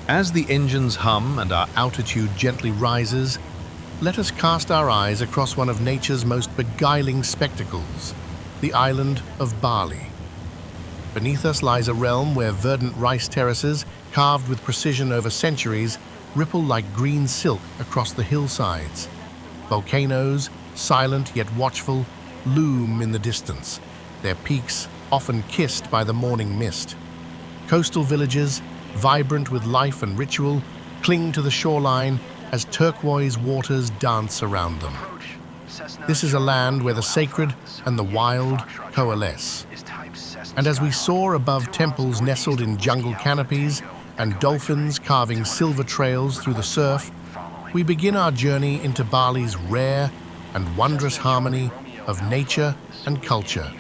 As the engines hum and our altitude gently rises, let us cast our eyes across one of nature's most beguiling spectacles, the island of Bali. Beneath us lies a realm where verdant rice terraces, carved with precision over centuries, ripple like green silk across the hillsides. Volcanoes, silent yet watchful, loom in the distance, their peaks often kissed by the morning mist. Coastal villages, vibrant with life and ritual, cling to the shoreline as turquoise waters dance around them. This is a land where the sacred and the wild coalesce. And as we soar above temples nestled in jungle canopies and dolphins carving silver trails through the surf, we begin our journey into Bali's rare and wondrous harmony of nature and culture.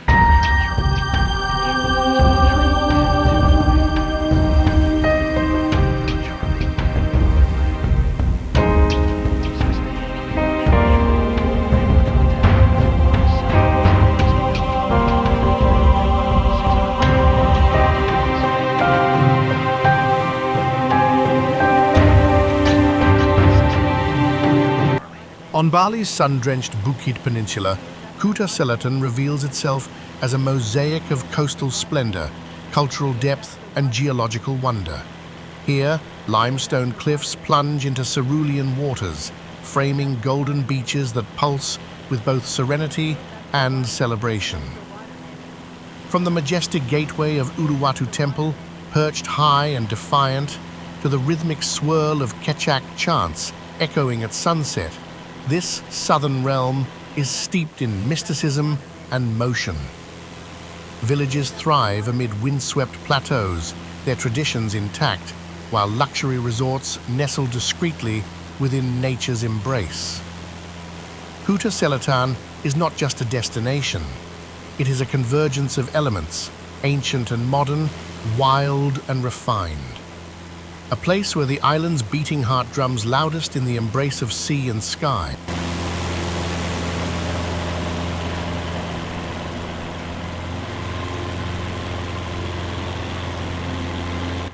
On Bali's sun-drenched Bukit Peninsula, Kuta Selatan reveals itself as a mosaic of coastal splendor, cultural depth, and geological wonder. Here, limestone cliffs plunge into cerulean waters, framing golden beaches that pulse with both serenity and celebration. From the majestic gateway of Uluwatu Temple, perched high and defiant, to the rhythmic swirl of Kecak chants echoing at sunset, this southern realm is steeped in mysticism and motion. Villages thrive amid windswept plateaus, their traditions intact, while luxury resorts nestle discreetly within nature's embrace. Kuta Selatan is not just a destination. It is a convergence of elements, ancient and modern, wild and refined. A place where the island's beating heart drums loudest in the embrace of sea and sky.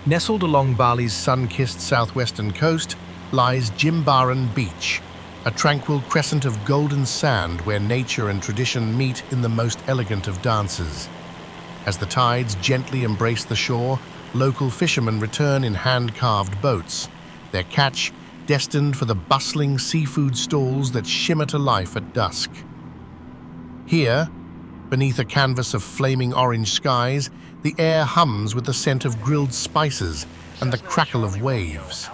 Nestled along Bali's sun-kissed southwestern coast lies Jimbaran Beach, a tranquil crescent of golden sand where nature and tradition meet in the most elegant of dances. As the tides gently embrace the shore, local fishermen return in hand-carved boats, their catch destined for the bustling seafood stalls that shimmer to life at dusk. Here, beneath a canvas of flaming orange skies, the air hums with the scent of grilled spices and the crackle of waves.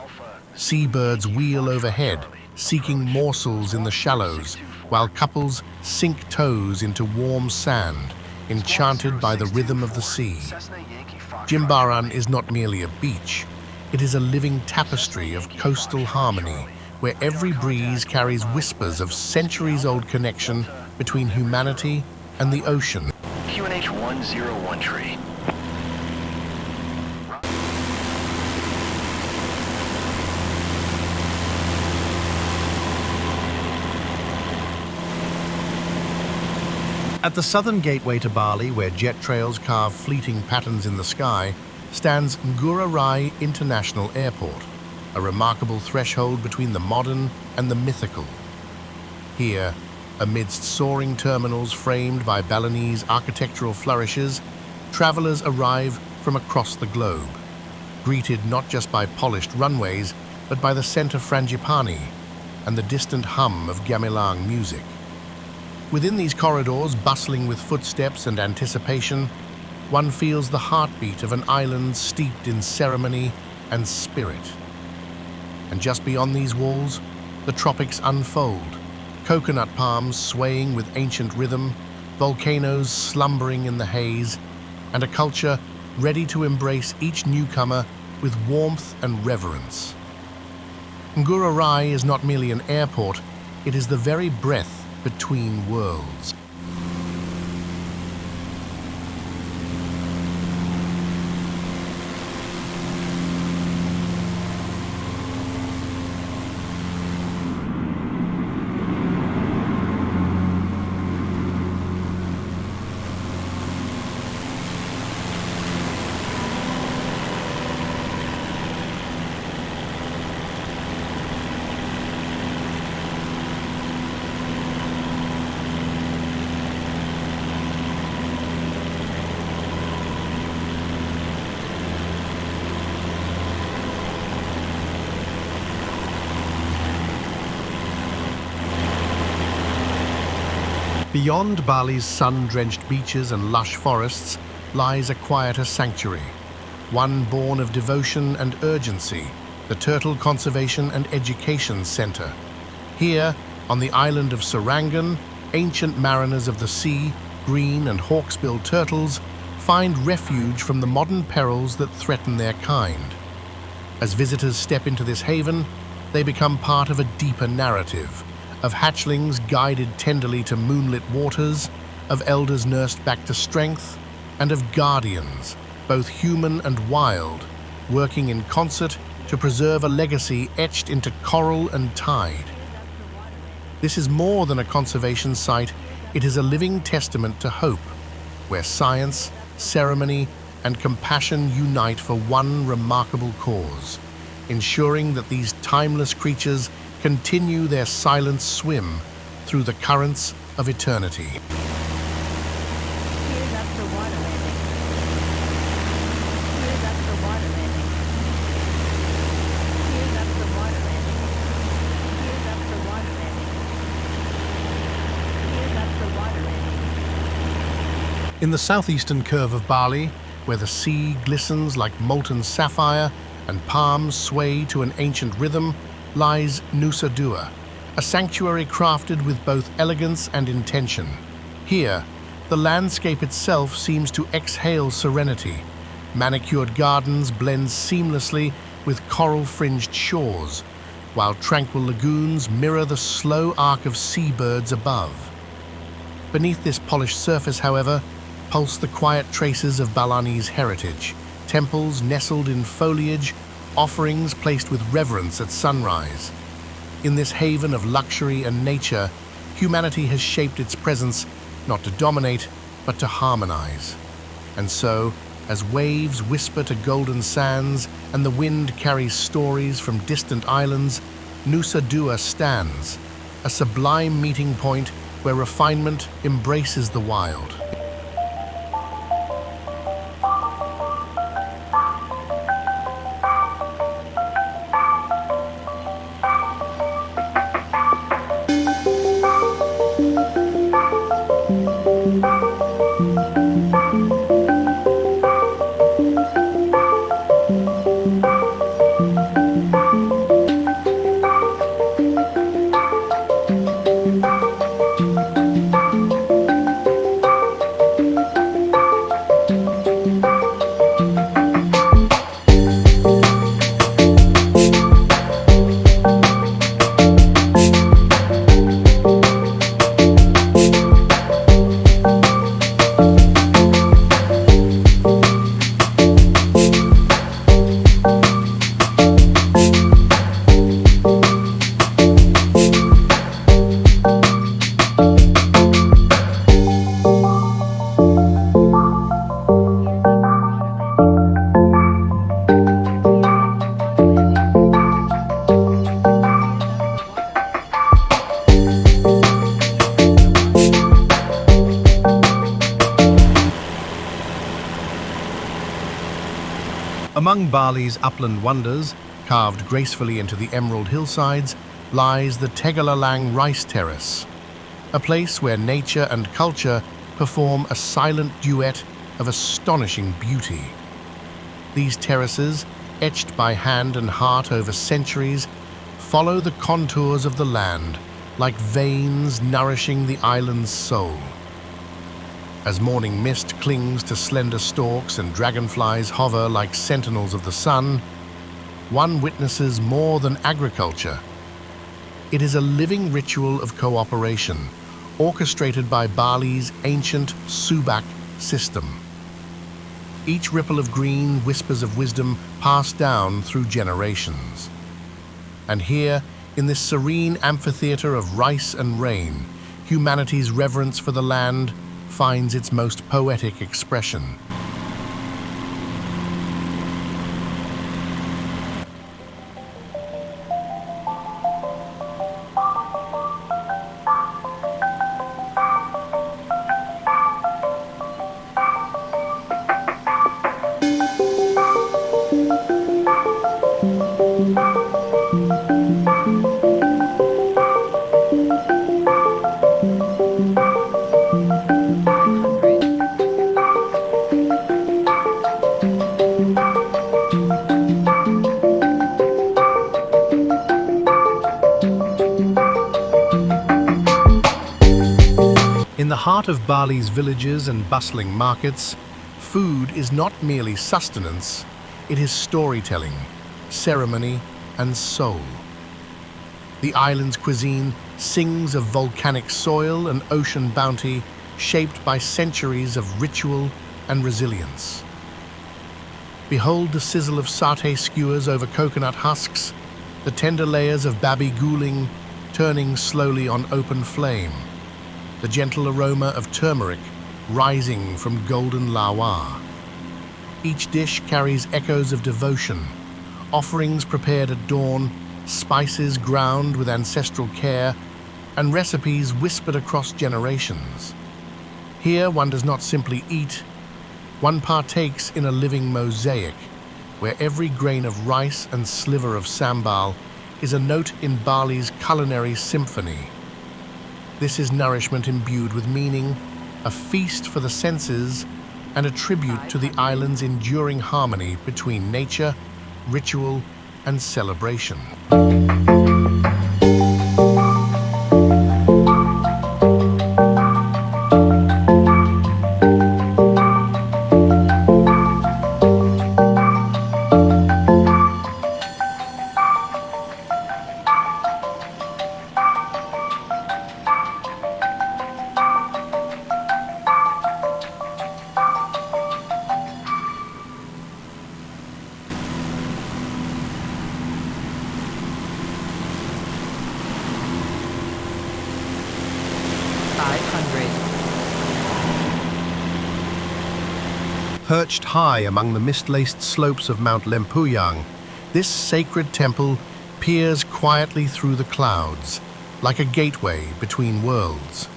Seabirds wheel overhead, seeking morsels in the shallows, while couples sink toes into warm sand, enchanted by the rhythm of the sea. Jimbaran is not merely a beach, it is a living tapestry of coastal harmony, where every breeze carries whispers of centuries-old connection between humanity and the ocean. QNH 101 At the southern gateway to Bali, where jet trails carve fleeting patterns in the sky, stands Ngurah Rai International Airport, a remarkable threshold between the modern and the mythical. Here, amidst soaring terminals framed by Balinese architectural flourishes, travelers arrive from across the globe, greeted not just by polished runways, but by the scent of frangipani and the distant hum of gamelan music. Within these corridors, bustling with footsteps and anticipation, one feels the heartbeat of an island steeped in ceremony and spirit. And just beyond these walls, the tropics unfold, coconut palms swaying with ancient rhythm, volcanoes slumbering in the haze, and a culture ready to embrace each newcomer with warmth and reverence. Ngurah Rai is not merely an airport, it is the very breath between worlds. Beyond Bali's sun-drenched beaches and lush forests lies a quieter sanctuary, one born of devotion and urgency, the Turtle Conservation and Education Center. Here, on the island of Serangan, ancient mariners of the sea, green and hawksbill turtles, find refuge from the modern perils that threaten their kind. As visitors step into this haven, they become part of a deeper narrative, of hatchlings guided tenderly to moonlit waters, of elders nursed back to strength, and of guardians, both human and wild, working in concert to preserve a legacy etched into coral and tide. This is more than a conservation site, it is a living testament to hope, where science, ceremony, and compassion unite for one remarkable cause, ensuring that these timeless creatures continue their silent swim through the currents of eternity. Here's up for water landing. Here's up for water landing. Here's up for water landing. Here's up for water landing. Here's up for water landing. In the southeastern curve of Bali, where the sea glistens like molten sapphire and palms sway to an ancient rhythm, lies Nusa Dua, a sanctuary crafted with both elegance and intention. Here, the landscape itself seems to exhale serenity. Manicured gardens blend seamlessly with coral-fringed shores, while tranquil lagoons mirror the slow arc of seabirds above. Beneath this polished surface, however, pulse the quiet traces of Balinese heritage, temples nestled in foliage, offerings placed with reverence at sunrise. In this haven of luxury and nature, humanity has shaped its presence not to dominate, but to harmonize. And so, as waves whisper to golden sands and the wind carries stories from distant islands, Nusa Dua stands, a sublime meeting point where refinement embraces the wild. Among Bali's upland wonders, carved gracefully into the emerald hillsides, lies the Tegalalang Rice Terrace, a place where nature and culture perform a silent duet of astonishing beauty. These terraces, etched by hand and heart over centuries, follow the contours of the land like veins nourishing the island's soul. As morning mist clings to slender stalks and dragonflies hover like sentinels of the sun, one witnesses more than agriculture. It is a living ritual of cooperation, orchestrated by Bali's ancient Subak system. Each ripple of green whispers of wisdom passed down through generations. And here, in this serene amphitheater of rice and rain, humanity's reverence for the land finds its most poetic expression. heart of Bali's villages and bustling markets, food is not merely sustenance, it is storytelling, ceremony, and soul. The island's cuisine sings of volcanic soil and ocean bounty, shaped by centuries of ritual and resilience. Behold the sizzle of satay skewers over coconut husks, the tender layers of babi guling turning slowly on open flame, the gentle aroma of turmeric rising from golden lawa. Each dish carries echoes of devotion, offerings prepared at dawn, spices ground with ancestral care, and recipes whispered across generations. Here one does not simply eat, one partakes in a living mosaic, where every grain of rice and sliver of sambal is a note in Bali's culinary symphony. This is nourishment imbued with meaning, a feast for the senses, and a tribute to the island's enduring harmony between nature, ritual, and celebration. Perched high among the mist-laced slopes of Mount Lempuyang, this sacred temple peers quietly through the clouds, like a gateway between worlds.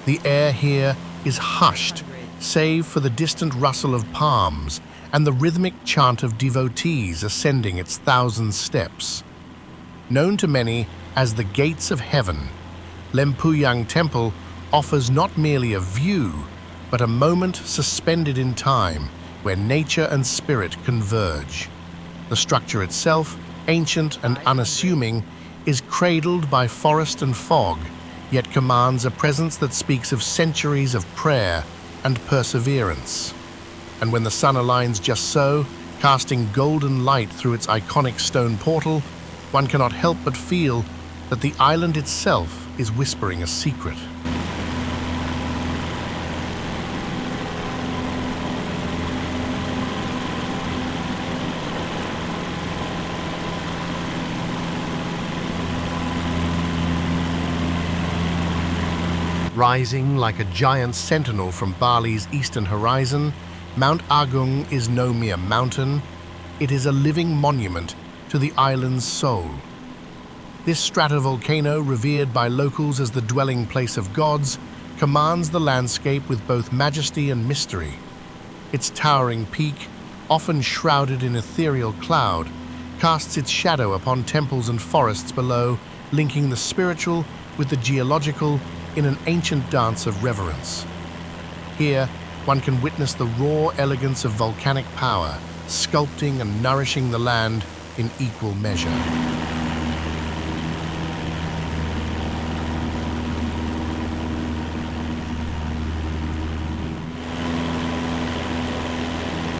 The air here is hushed, save for the distant rustle of palms and the rhythmic chant of devotees ascending its thousand steps. Known to many as the Gates of Heaven, Lempuyang Temple offers not merely a view, but a moment suspended in time where nature and spirit converge. The structure itself, ancient and unassuming, is cradled by forest and fog, yet commands a presence that speaks of centuries of prayer and perseverance. And when the sun aligns just so, casting golden light through its iconic stone portal, one cannot help but feel that the island itself is whispering a secret. Rising like a giant sentinel from Bali's eastern horizon, Mount Agong is no mere mountain, it is a living monument to the island's soul. This stratovolcano, revered by locals as the dwelling place of gods, commands the landscape with both majesty and mystery. Its towering peak, often shrouded in ethereal cloud, casts its shadow upon temples and forests below, linking the spiritual with the geological in an ancient dance of reverence. Here, one can witness the raw elegance of volcanic power, sculpting and nourishing the land in equal measure.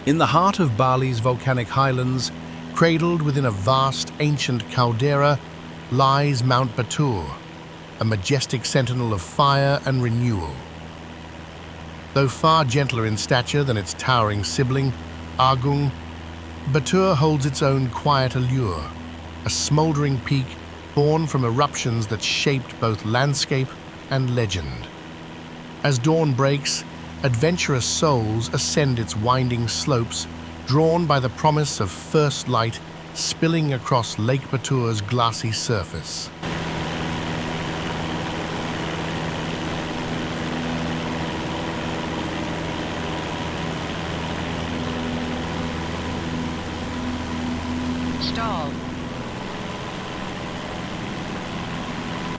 In the heart of Bali's volcanic highlands, cradled within a vast ancient caldera, lies Mount Batur, a majestic sentinel of fire and renewal. Though far gentler in stature than its towering sibling, Agong, Batur holds its own quiet allure, a smoldering peak born from eruptions that shaped both landscape and legend. As dawn breaks, adventurous souls ascend its winding slopes, drawn by the promise of first light spilling across Lake Batur's glassy surface.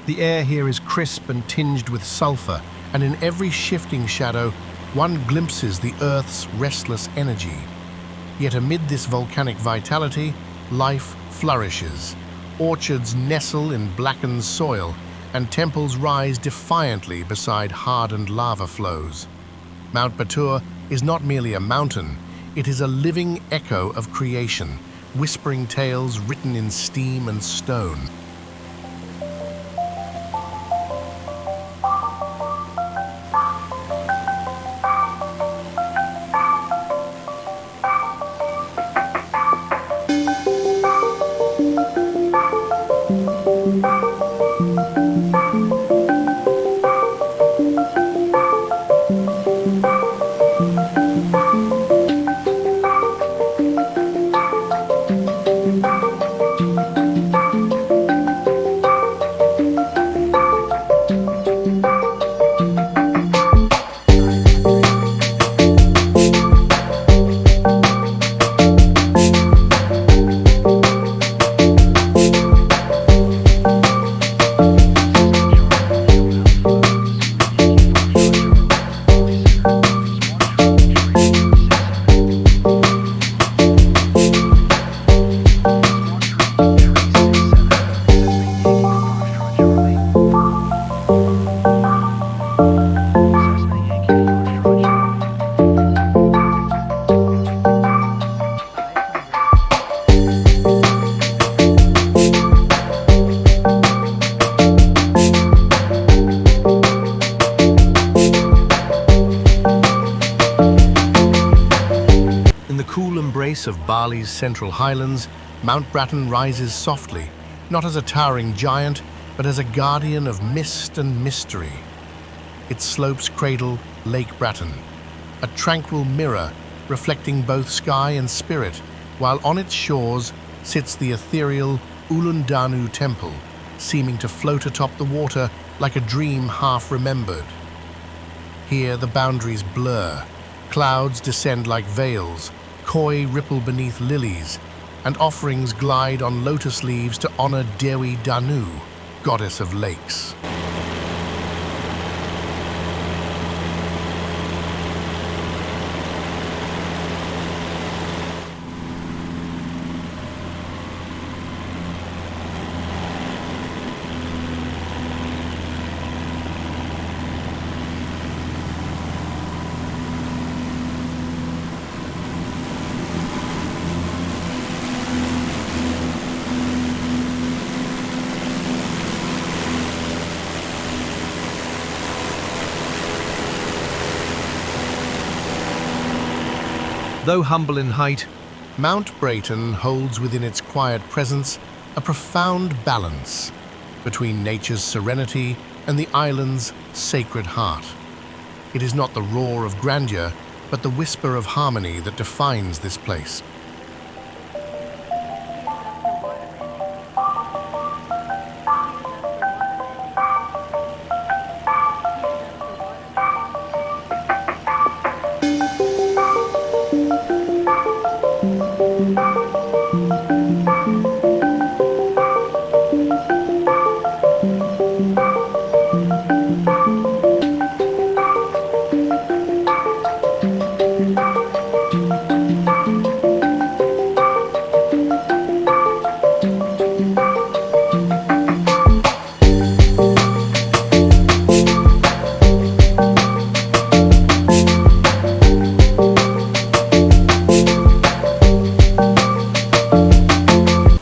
The air here is crisp and tinged with sulfur, and in every shifting shadow, one glimpses the Earth's restless energy. Yet amid this volcanic vitality, life flourishes. Orchards nestle in blackened soil, and temples rise defiantly beside hardened lava flows. Mount Batur is not merely a mountain, it is a living echo of creation, whispering tales written in steam and stone. Of Bali's central highlands, Mount Bratton rises softly, not as a towering giant, but as a guardian of mist and mystery. Its slopes cradle Lake Bratton, a tranquil mirror reflecting both sky and spirit, while on its shores sits the ethereal Uluwatu Temple, seeming to float atop the water like a dream half remembered. Here the boundaries blur, clouds descend like veils, koi ripple beneath lilies, and offerings glide on lotus leaves to honor Dewi Danu, goddess of lakes. Though humble in height, Mount Bratton holds within its quiet presence a profound balance between nature's serenity and the island's sacred heart. It is not the roar of grandeur, but the whisper of harmony that defines this place.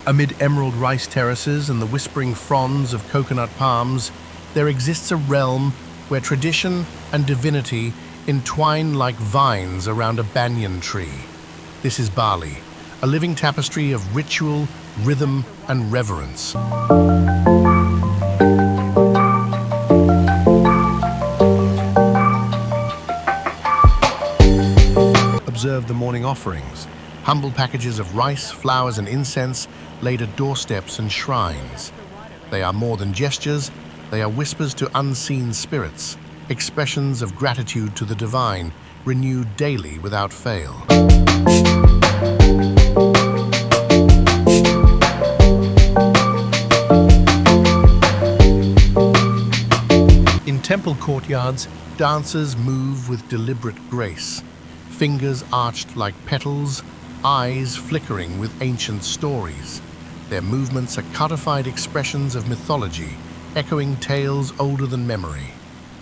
Amid emerald rice terraces and the whispering fronds of coconut palms, there exists a realm where tradition and divinity entwine like vines around a banyan tree. This is Bali, a living tapestry of ritual, rhythm, and reverence. Observe the morning offerings. Humble packages of rice, flowers, and incense laid at doorsteps and shrines. They are more than gestures, they are whispers to unseen spirits, expressions of gratitude to the divine, renewed daily without fail. In temple courtyards, dancers move with deliberate grace, fingers arched like petals, eyes flickering with ancient stories. Their movements are codified expressions of mythology, echoing tales older than memory.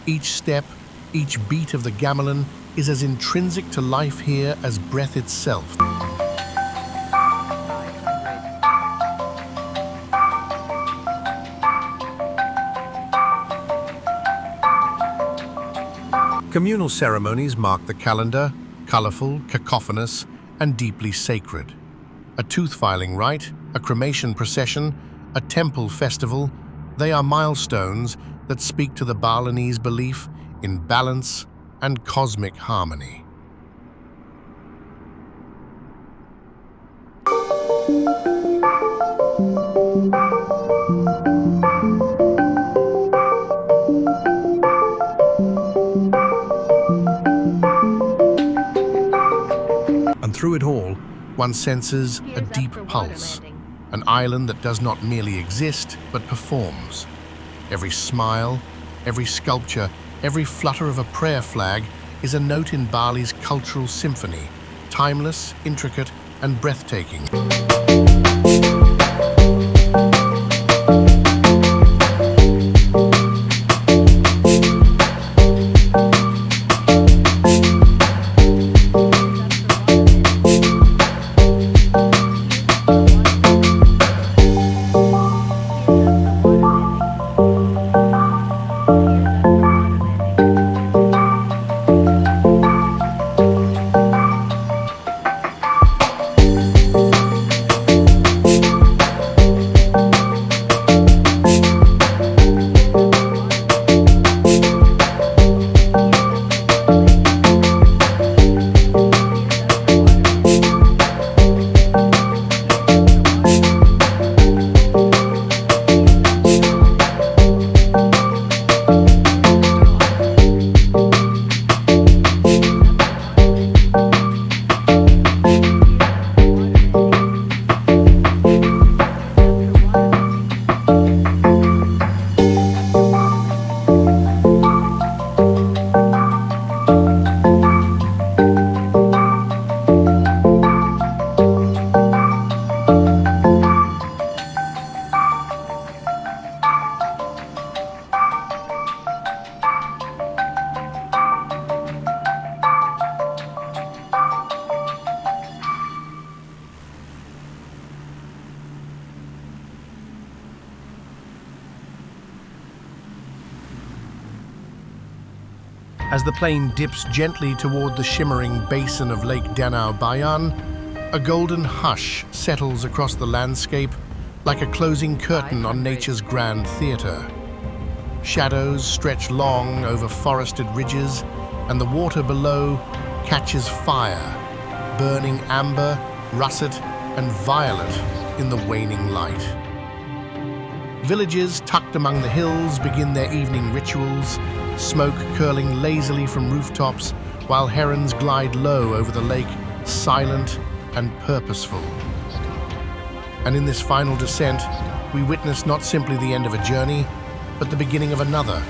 Each step, each beat of the gamelan is as intrinsic to life here as breath itself. 500. Communal ceremonies mark the calendar, colorful, cacophonous, and deeply sacred. A tooth-filing rite, a cremation procession, a temple festival, they are milestones that speak to the Balinese belief in balance and cosmic harmony. And through it all, one senses a deep pulse, an island that does not merely exist, but performs. Every smile, every sculpture, every flutter of a prayer flag is a note in Bali's cultural symphony, timeless, intricate, and breathtaking. As the plane dips gently toward the shimmering basin of Lake Danau Bayan, a golden hush settles across the landscape like a closing curtain on nature's grand theater. Shadows stretch long over forested ridges, and the water below catches fire, burning amber, russet, and violet in the waning light. Villages tucked among the hills begin their evening rituals, smoke curling lazily from rooftops, while herons glide low over the lake, silent and purposeful. And in this final descent, we witness not simply the end of a journey, but the beginning of another,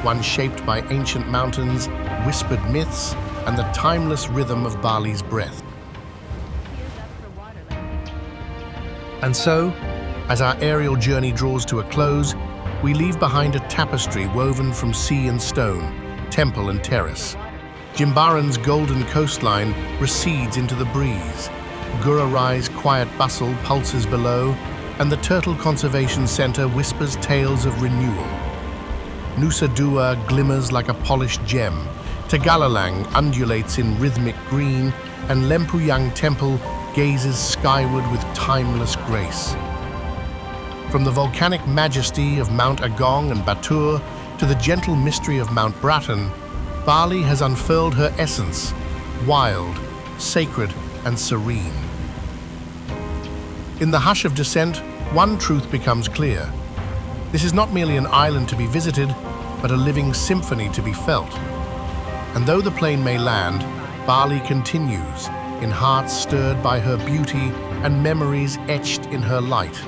one shaped by ancient mountains, whispered myths, and the timeless rhythm of Bali's breath. And so, as our aerial journey draws to a close, we leave behind a tapestry woven from sea and stone, temple and terrace. Jimbaran's golden coastline recedes into the breeze. Ngurah Rai's quiet bustle pulses below, and the Turtle Conservation Center whispers tales of renewal. Nusa Dua glimmers like a polished gem, Tegalalang undulates in rhythmic green, and Lempuyang Temple gazes skyward with timeless grace. From the volcanic majesty of Mount Agong and Batur to the gentle mystery of Mount Bratton, Bali has unfurled her essence, wild, sacred, and serene. In the hush of descent, one truth becomes clear. This is not merely an island to be visited, but a living symphony to be felt. And though the plane may land, Bali continues, in hearts stirred by her beauty and memories etched in her light.